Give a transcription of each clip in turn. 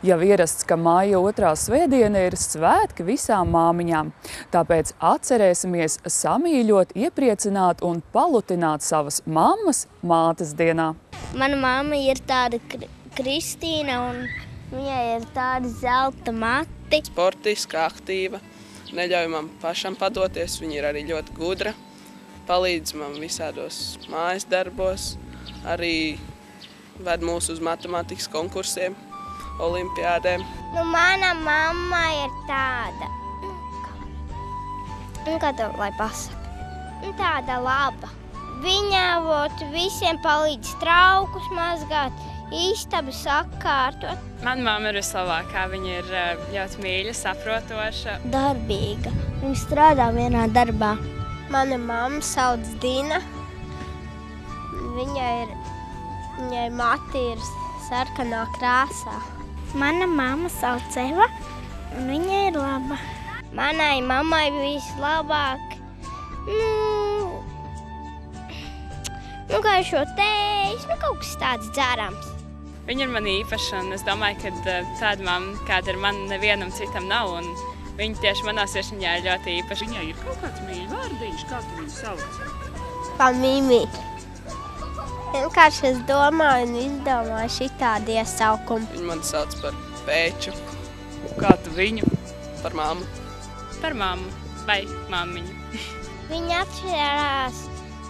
Jau ierasts, ka māja 2. svētdiena ir svētki visām māmiņām. Tāpēc atcerēsimies samīļot, iepriecināt un palutināt savas mammas mātes dienā. Mana mamma ir tāda Kristīna un viņai ir tādi zelta mati. Sportiska, aktīva, neļauj man pašam padoties, viņa ir arī ļoti gudra. Palīdz man visādos mājas darbos, arī ved mūs uz matemātikas konkursiem, olimpiādēm. Mana mamma ir tāda, kāda, lai pasaka, tāda laba. Viņa visiem palīdz traukus mazgāt, istabu sakārtot. Mana mamma ir vislabākā, viņa ir ļoti mīļa, saprotoša. Darbīga, viņa strādā vienā darbā. Mana mamma sauc Dina, viņai mati ir sarkanā krāsā. Mana mamma sauc Eva, un viņa ir laba. Manai mammai vislabāk, garšo tējas, kaut kas tāds dzērams. Viņa ir man īpaša, un es domāju, ka tāda mamma, kāda ir man, nevienam citam nav, un viņa tieši manā sirsniņā ir ļoti īpaša. Viņai ir kaut kāds mīļvārdiņš, kā tu viņu sauc? Pa Mimi. Vienkārši es domāju un izdomāju šitādi iesaukumu. Viņa man sauc par Pēču. Kā tu viņu? Par mammu. Par mammu vai mammiņu. Viņa atšķirās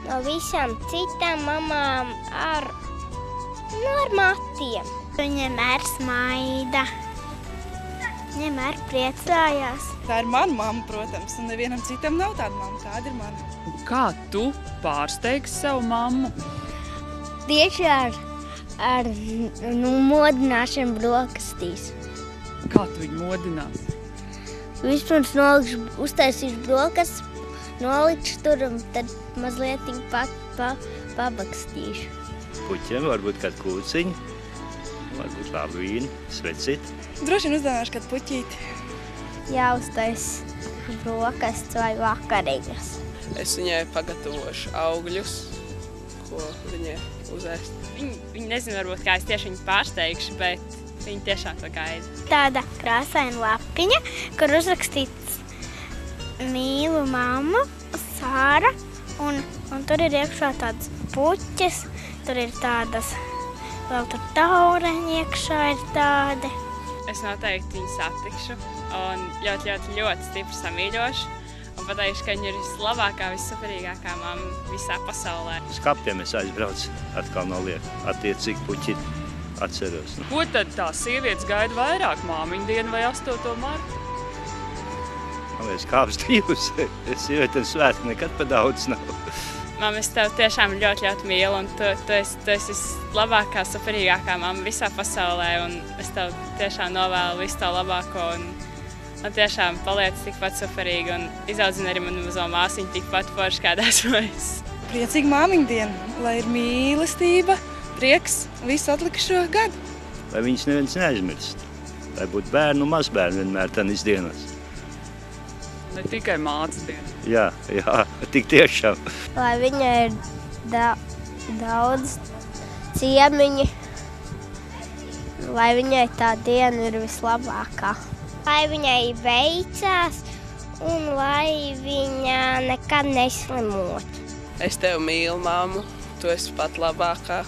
no visām citām mamām ar matiem. Viņa vienmēr smaida, vienmēr priecājās. Tā ir mana mamma, protams, un nevienam citam nav tāda mamma, kāda ir mana. Kā tu pārsteigsi savu mammu? Tieši ar modināšanu brokastīs. Kā tu viņu modinās? Vispirms uztaisīšu brokastis, nolikšu tur un tad mazliet pabakstīšu. Puķiem varbūt kādu kūciņu, varbūt labu vīnu, svecīt. Droši vien uzdāvināšu kādu puķīti. Jāuztais brokastis vai vakariņas. Es viņai pagatavošu augļus, ko viņai uzēst. Viņa nezinu, varbūt kā es tieši viņu pārsteigšu, bet viņa tiešām to gaida. Tāda krāsaina lapiņa, kur uzrakstīts mīlu mammu, Sāra, un tur ir iekšā tādas puķes, tur ir tādas, vēl tur taureņi iekšā ir tādi. Es noteikti viņu satikšu un ļoti stipri samīļošu un pateikšu, ka viņa ir vislabākā, vissuperīgākā mamma visā pasaulē. Uz kapiem es aizbraucu atkal no lietu, attiecīgi puķi atceros. Ko tad tā sievietes gaida vairāk, māmiņu dienu vai 8. martu? Man liekas, kāps divus. Sievietēm svētki nekad pa daudz nav. Mamma, es tev tiešām ļoti mīlu, un tu esi vislabākā, superīgākā mamma visā pasaulē, un es tev tiešām novēlu visu to labāko, un tiešām paliec tikpat superīgi, un izaudzina arī manu mazo māsiņu tikpat forši, kādā esmu es. Priecīga māmiņu diena, lai ir mīlestība, prieks visu atlikušo gadu. Lai viņas neviens neaizmirst, lai būtu bērnu un mazbērnu vienmēr tādas dienas. Ne tikai mātes diena. Jā, tik tiešām. Lai viņai ir daudz ciemiņi, lai viņai tā diena ir vislabākā. Lai viņai veicās un lai viņa nekad neslimot. Es tevi mīlu, mammu, tu esi pat labākā.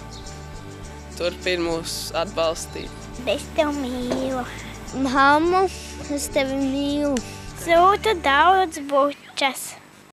Turpini mūs atbalstīt. Es tevi mīlu. Mammu, es tevi mīlu. Sūta daudz bučas.